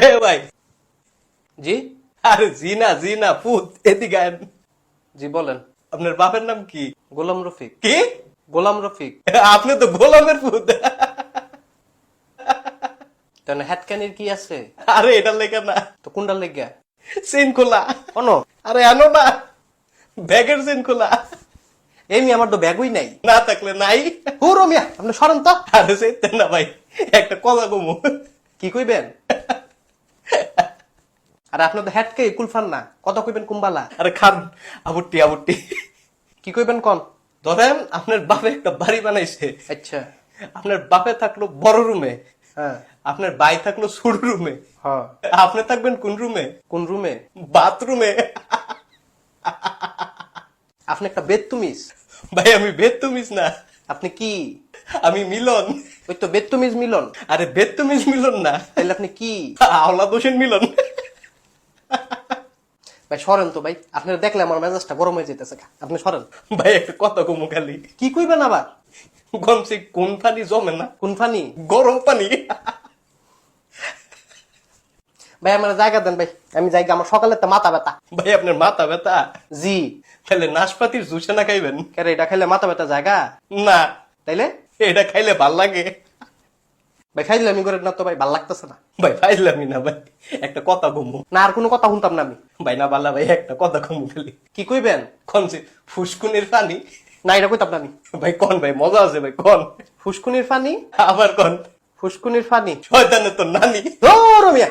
এ ভাই, জি আরে জি না পুত, এদিকে আয়েন। জি বলেন। আপনার বাপের নাম কি? গোলাম রফিক। কি? গোলাম রফিক। আপনি তো গোলামের পুত। তাহলে হ্যাটকানির কি আছে? আরে এটার লেখা না, তো কোনটার লেগা? চেন খোলা। কোন? আরে আনো না, ব্যাগের চেন খোলা। এমনি আমার তো ব্যাগই নাই। না থাকলে নাই। হুরো মিয়া আপনি সরেন তো। আরে চেতেন না ভাই, একটা কথা কমু। কি কইবেন? আর আপনার তো হ্যাটকে কুলফান না, কত কইবেন কুম্বালা? আরে খান, আবুটি আবুটি। কি কইবেন কোন? ধরেন আপনার বাপে একটা বাড়ি বানাইছে, আচ্ছা। আপনার বাপে থাকলো বড় রুমে, হ্যাঁ আপনার ভাই থাকলো ছোট রুমে, হ্যাঁ। আপনি থাকবেন কোন রুমে? কোন রুমে? বাথরুমে। আপনি একটা বেদতুমিজ। ভাই আমি বেদতুমিজ না, আপনি কি? আমি মিলন। ওই তো বেদতুমিজ মিলন। আরে বেদতুমিজ মিলন না, তাহলে আপনি কি? আওলাদ হোসেন মিলন। ভাই সরেন তো ভাই, আপনার দেখলে আমার মেজাজটা গরম হয়ে যেতেছে। আপনি সরেন। ভাই একটা কথা কমু খালি, কি কইবেন আবার? গমছে কোন পানি জমে না, কোন ফানি? গরম পানি। ভাই আমার জায়গা দেন ভাই, আমি জায়গা, আমার সকালে তো মাথা ব্যথা। ভাই আপনার মাথা ব্যথা? জি। তাহলে নাশপাতির জুসে না খাইবেন? কেন এটা খাইলে মাথা ব্যথা জায়গা? না, তাইলে এটা খাইলে ভাল লাগে। ভাই খাইলে আমি করে না তো ভাই, ভাল লাগতেছে না। ভাই ফাইলামি না ভাই, একটা কথা কমু। না আর কোনো কথা শুনতাম না আমি। ভাই না বালা ভাই, একটা কথা কমু খালি। কি কইবেন? কনছে ফুসকুনির পানি। না এটা কইতাম না আমি। ভাই কন ভাই, মজা আছে ভাই, কন। ফুসকুনির ফানি? আবার কন। ফুসকুনির ফানি? শয়তানের তো নানি। ধরো মিয়া।